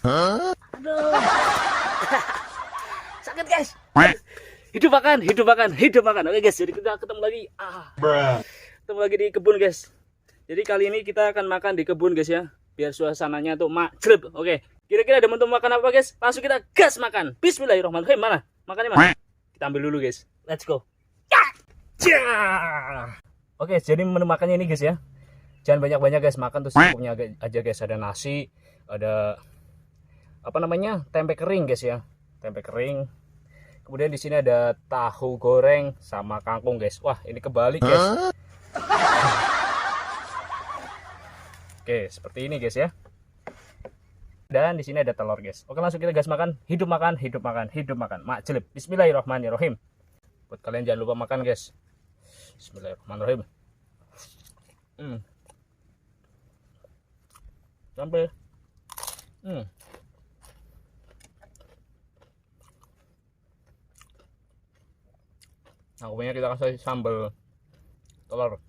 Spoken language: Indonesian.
Aduh. Sakit guys. Hidup makan, hidup makan, hidup makan. Oke guys, jadi kita ketemu lagi. Ketemu lagi di kebun guys. Jadi kali ini kita akan makan di kebun guys ya, biar suasananya tuh majleb. Oke, kira-kira ada teman-teman makan apa guys? Langsung kita gas makan. Bismillahirrahmanirrahim. Mana? Makannya mana? Kita ambil dulu guys. Let's go. Ya. Oke, jadi menu makannya ini guys ya. Jangan banyak-banyak guys, makan tuh secukupnya aja guys. Ada nasi, ada apa namanya? Tempe kering guys ya. Tempe kering. Kemudian di sini ada tahu goreng sama kangkung guys. Wah, ini kebalik guys. Oke, seperti ini guys ya. Dan di sini ada telur guys. Oke, langsung kita gas makan. Hidup makan, hidup makan, hidup makan. Majleb. Bismillahirrahmanirrahim. Buat kalian jangan lupa makan guys. Bismillahirrahmanirrahim. Sampai. Nah, kemudian kita kasih sambal telur.